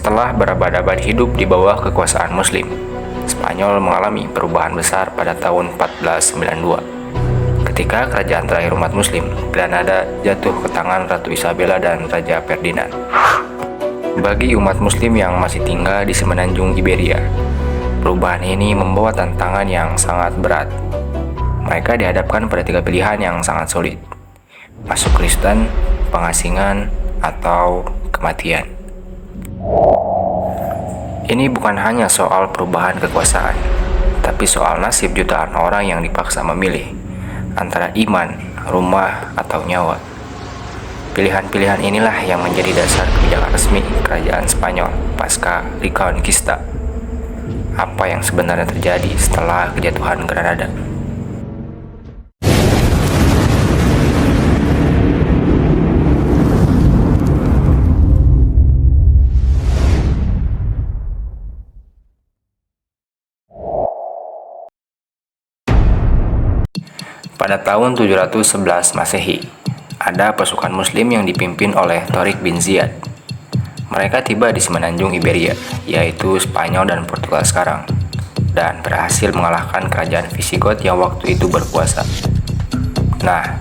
Setelah berabad-abad hidup di bawah kekuasaan Muslim, Spanyol mengalami perubahan besar pada tahun 1492. Ketika kerajaan terakhir umat Muslim, Granada, jatuh ke tangan Ratu Isabella dan Raja Ferdinand. Bagi umat Muslim yang masih tinggal di semenanjung Iberia, perubahan ini membawa tantangan yang sangat berat. Mereka dihadapkan pada 3 pilihan yang sangat sulit: masuk Kristen, pengasingan, atau kematian. Ini bukan hanya soal perubahan kekuasaan, tapi soal nasib jutaan orang yang dipaksa memilih antara iman, rumah, atau nyawa. Pilihan-pilihan inilah yang menjadi dasar kebijakan resmi kerajaan Spanyol pasca Reconquista. Apa yang sebenarnya terjadi setelah kejatuhan Granada? Pada tahun 711 Masehi, ada pasukan Muslim yang dipimpin oleh Torik bin Ziyad. Mereka tiba di semenanjung Iberia, yaitu Spanyol dan Portugal sekarang, dan berhasil mengalahkan kerajaan Visigot yang waktu itu berkuasa. Nah,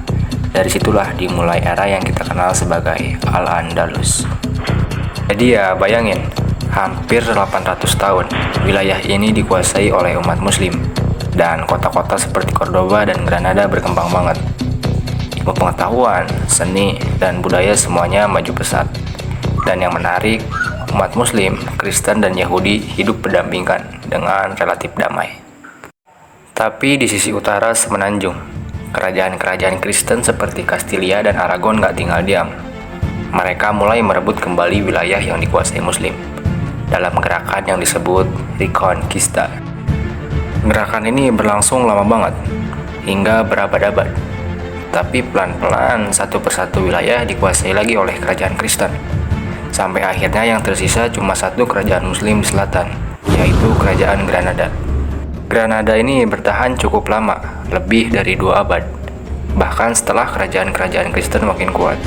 dari situlah dimulai era yang kita kenal sebagai Al-Andalus. Jadi ya bayangin, hampir 800 tahun wilayah ini dikuasai oleh umat Muslim, dan kota-kota seperti Cordoba dan Granada berkembang banget. Ilmu pengetahuan, seni, dan budaya semuanya maju pesat. Dan yang menarik, umat Muslim, Kristen, dan Yahudi hidup berdampingan dengan relatif damai. Tapi di sisi utara semenanjung, kerajaan-kerajaan Kristen seperti Kastilia dan Aragon gak tinggal diam. Mereka mulai merebut kembali wilayah yang dikuasai Muslim dalam gerakan yang disebut Reconquista. Gerakan ini berlangsung lama banget, hingga berabad-abad. Tapi pelan-pelan satu persatu wilayah dikuasai lagi oleh kerajaan Kristen. Sampai akhirnya yang tersisa cuma satu kerajaan Muslim di selatan, yaitu kerajaan Granada. Granada ini bertahan cukup lama, lebih dari 2 abad, bahkan setelah kerajaan-kerajaan Kristen makin kuat.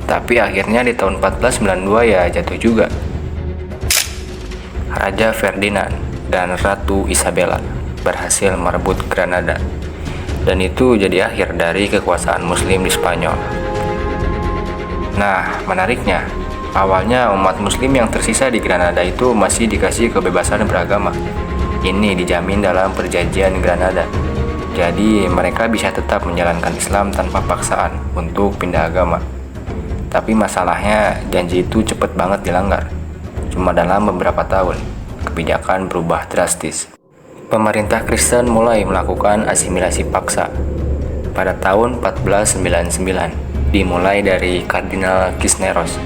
Tapi akhirnya di tahun 1492 ya jatuh juga. Raja Ferdinand dan Ratu Isabella berhasil merebut Granada, dan itu jadi akhir dari kekuasaan Muslim di Spanyol. Nah, menariknya, awalnya umat Muslim yang tersisa di Granada itu masih dikasih kebebasan beragama. Ini dijamin dalam perjanjian Granada. Jadi mereka bisa tetap menjalankan Islam tanpa paksaan untuk pindah agama. Tapi masalahnya janji itu cepet banget dilanggar. Cuma dalam beberapa tahun, kebijakan berubah drastis. Pemerintah Kristen mulai melakukan asimilasi paksa. Pada tahun 1499, dimulai dari Kardinal Cisneros,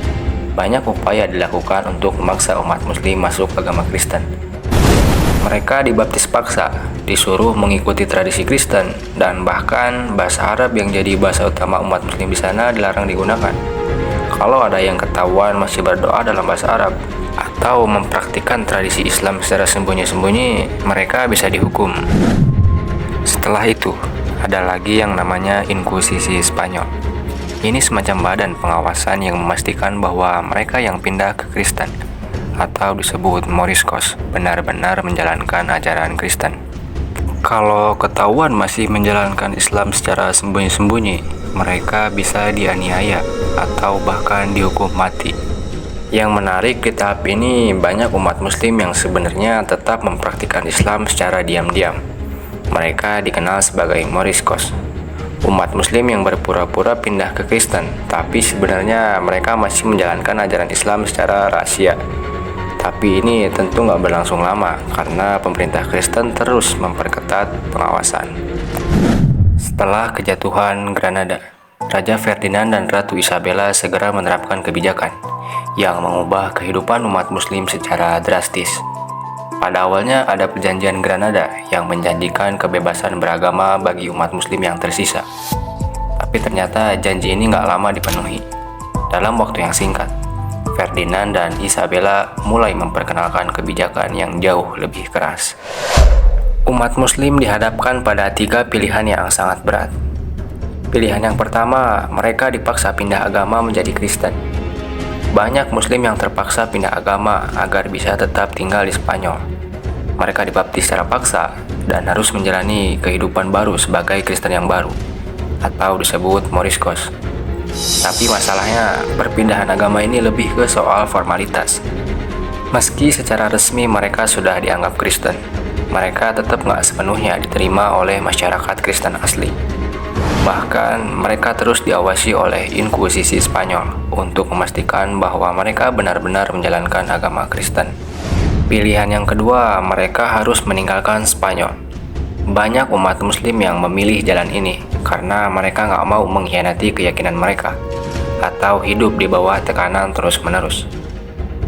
banyak upaya dilakukan untuk memaksa umat Muslim masuk agama Kristen. Mereka dibaptis paksa, disuruh mengikuti tradisi Kristen, dan bahkan bahasa Arab yang jadi bahasa utama umat Muslim di sana dilarang digunakan. Kalau ada yang ketahuan masih berdoa dalam bahasa Arab atau mempraktikkan tradisi Islam secara sembunyi-sembunyi, mereka bisa dihukum. Setelah itu, ada lagi yang namanya Inkuisisi Spanyol. Ini semacam badan pengawasan yang memastikan bahwa mereka yang pindah ke Kristen, atau disebut Moriscos, benar-benar menjalankan ajaran Kristen. Kalau ketahuan masih menjalankan Islam secara sembunyi-sembunyi, mereka bisa dianiaya atau bahkan dihukum mati. Yang menarik di tahap ini, banyak umat Muslim yang sebenarnya tetap mempraktikkan Islam secara diam-diam. Mereka dikenal sebagai Moriscos, umat Muslim yang berpura-pura pindah ke Kristen, tapi sebenarnya mereka masih menjalankan ajaran Islam secara rahasia. Tapi ini tentu nggak berlangsung lama, karena pemerintah Kristen terus memperketat pengawasan. Setelah kejatuhan Granada, Raja Ferdinand dan Ratu Isabella segera menerapkan kebijakan yang mengubah kehidupan umat Muslim secara drastis. Pada awalnya ada perjanjian Granada yang menjanjikan kebebasan beragama bagi umat Muslim yang tersisa. Tapi ternyata janji ini nggak lama dipenuhi. Dalam waktu yang singkat, Ferdinand dan Isabella mulai memperkenalkan kebijakan yang jauh lebih keras. Umat Muslim dihadapkan pada 3 pilihan yang sangat berat. Pilihan yang pertama, mereka dipaksa pindah agama menjadi Kristen. banyak Muslim yang terpaksa pindah agama agar bisa tetap tinggal di Spanyol. Mereka dibaptis secara paksa dan harus menjalani kehidupan baru sebagai Kristen yang baru, atau disebut Moriscos. Tapi masalahnya, perpindahan agama ini lebih ke soal formalitas. Meski secara resmi mereka sudah dianggap Kristen, mereka tetap nggak sepenuhnya diterima oleh masyarakat Kristen asli. Bahkan, mereka terus diawasi oleh Inkuisisi Spanyol untuk memastikan bahwa mereka benar-benar menjalankan agama Kristen. Pilihan yang kedua, mereka harus meninggalkan Spanyol. Banyak umat Muslim yang memilih jalan ini karena mereka nggak mau mengkhianati keyakinan mereka atau hidup di bawah tekanan terus-menerus.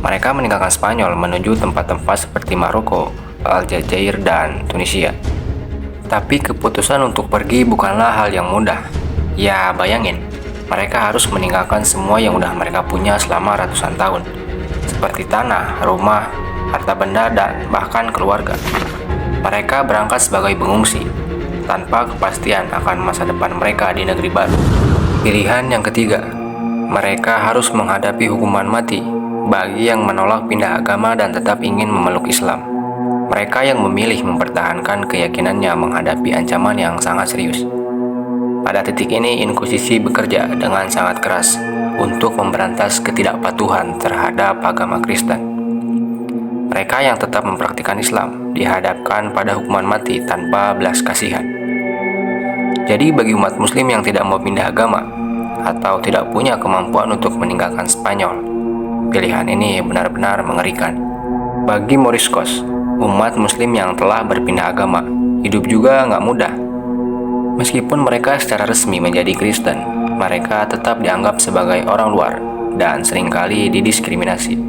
Mereka meninggalkan Spanyol menuju tempat-tempat seperti Maroko, Aljazair, dan Tunisia. Tapi keputusan untuk pergi bukanlah hal yang mudah. Ya, bayangin, mereka harus meninggalkan semua yang udah mereka punya selama ratusan tahun, seperti tanah, rumah, harta benda, dan bahkan keluarga. Mereka berangkat sebagai pengungsi, tanpa kepastian akan masa depan mereka di negeri baru. Pilihan yang ketiga, mereka harus menghadapi hukuman mati bagi yang menolak pindah agama dan tetap ingin memeluk Islam. Mereka yang memilih mempertahankan keyakinannya menghadapi ancaman yang sangat serius. Pada titik ini, Inkuisisi bekerja dengan sangat keras untuk memberantas ketidakpatuhan terhadap agama Kristen. Mereka yang tetap mempraktikkan Islam dihadapkan pada hukuman mati tanpa belas kasihan. Jadi bagi umat Muslim yang tidak mau pindah agama atau tidak punya kemampuan untuk meninggalkan Spanyol, pilihan ini benar-benar mengerikan. Bagi Moriscos, umat Muslim yang telah berpindah agama, hidup juga nggak mudah. Meskipun mereka secara resmi menjadi Kristen, mereka tetap dianggap sebagai orang luar dan seringkali didiskriminasi.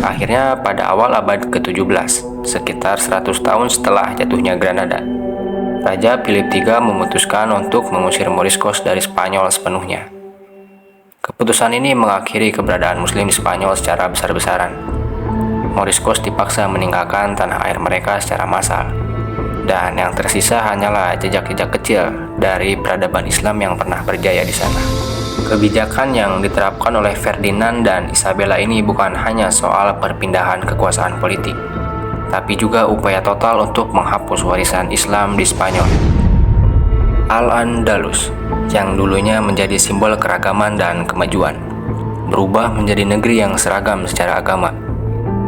Akhirnya pada awal abad ke-17, sekitar 100 tahun setelah jatuhnya Granada, Raja Philip III memutuskan untuk mengusir Moriscos dari Spanyol sepenuhnya. Keputusan ini mengakhiri keberadaan Muslim di Spanyol secara besar-besaran. Moriscos dipaksa meninggalkan tanah air mereka secara massal, dan yang tersisa hanyalah jejak-jejak kecil dari peradaban Islam yang pernah berjaya di sana. Kebijakan yang diterapkan oleh Ferdinand dan Isabella ini bukan hanya soal perpindahan kekuasaan politik, tapi juga upaya total untuk menghapus warisan Islam di Spanyol. Al-Andalus, yang dulunya menjadi simbol keragaman dan kemajuan, berubah menjadi negeri yang seragam secara agama,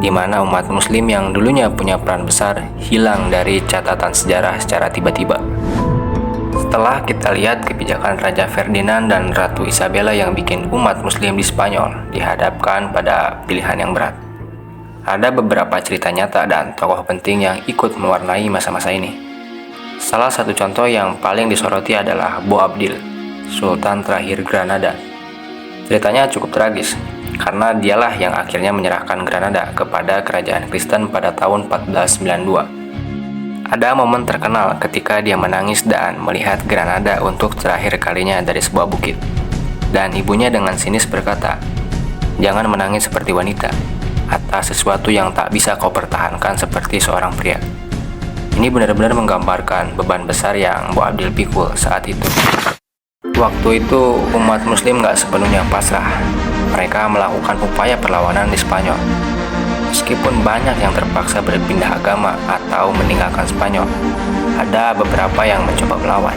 di mana umat Muslim yang dulunya punya peran besar hilang dari catatan sejarah secara tiba-tiba. Setelah kita lihat kebijakan Raja Ferdinand dan Ratu Isabella yang bikin umat Muslim di Spanyol dihadapkan pada pilihan yang berat, ada beberapa cerita nyata dan tokoh penting yang ikut mewarnai masa-masa ini. Salah satu contoh yang paling disoroti adalah Boabdil, Sultan terakhir Granada. Ceritanya cukup tragis, karena dialah yang akhirnya menyerahkan Granada kepada kerajaan Kristen pada tahun 1492. Ada momen terkenal ketika dia menangis dan melihat Granada untuk terakhir kalinya dari sebuah bukit. Dan ibunya dengan sinis berkata, "Jangan menangis seperti wanita, atas sesuatu yang tak bisa kau pertahankan seperti seorang pria." Ini benar-benar menggambarkan beban besar yang Boabdil pikul saat itu. Waktu itu, umat Muslim gak sepenuhnya pasrah. Mereka melakukan upaya perlawanan di Spanyol. Meskipun banyak yang terpaksa berpindah agama atau meninggalkan Spanyol, ada beberapa yang mencoba melawan.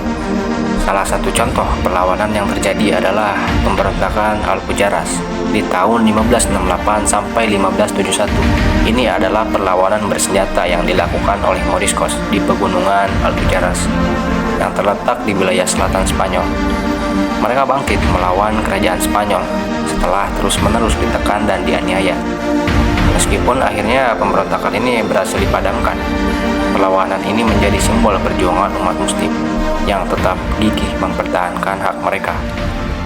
Salah satu contoh perlawanan yang terjadi adalah pemberontakan Alpujarras di tahun 1568 sampai 1571. Ini adalah perlawanan bersenjata yang dilakukan oleh Moriscos di pegunungan Alpujarras yang terletak di wilayah selatan Spanyol. Mereka bangkit melawan kerajaan Spanyol setelah terus-menerus ditekan dan dianiaya. Meskipun akhirnya pemberontakan ini berhasil dipadamkan, perlawanan ini menjadi simbol perjuangan umat Muslim yang tetap gigih mempertahankan hak mereka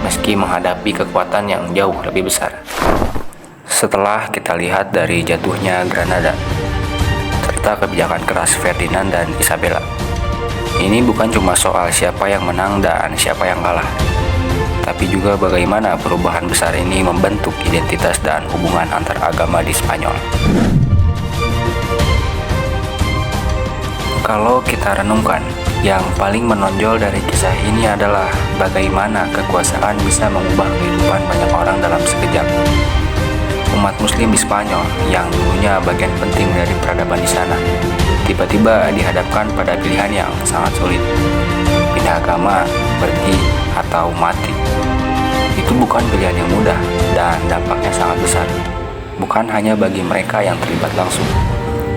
meski menghadapi kekuatan yang jauh lebih besar. Setelah kita lihat dari jatuhnya Granada serta kebijakan keras Ferdinand dan Isabella, ini bukan cuma soal siapa yang menang dan siapa yang kalah, tapi juga bagaimana perubahan besar ini membentuk identitas dan hubungan antar agama di Spanyol. Kalau kita renungkan, yang paling menonjol dari kisah ini adalah bagaimana kekuasaan bisa mengubah kehidupan banyak orang dalam sekejap. umat muslim di Spanyol yang dulunya bagian penting dari peradaban di sana, tiba-tiba dihadapkan pada pilihan yang sangat sulit. Pindah agama, pergi, atau mati. Itu bukan pilihan yang mudah dan dampaknya sangat besar. Bukan hanya bagi mereka yang terlibat langsung,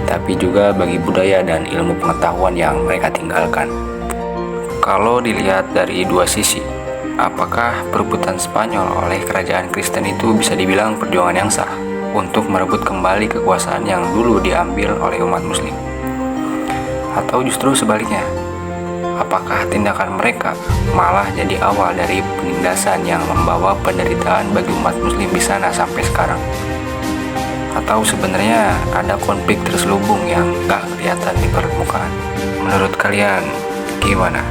tapi juga bagi budaya dan ilmu pengetahuan yang mereka tinggalkan. Kalau dilihat dari dua sisi, apakah perebutan Spanyol oleh kerajaan Kristen itu bisa dibilang perjuangan yang sah untuk merebut kembali kekuasaan yang dulu diambil oleh umat muslim? Atau justru sebaliknya, apakah tindakan mereka malah jadi awal dari penindasan yang membawa penderitaan bagi umat muslim di sana sampai sekarang? Atau sebenarnya ada konflik terselubung yang gak kelihatan di permukaan? Menurut kalian, gimana?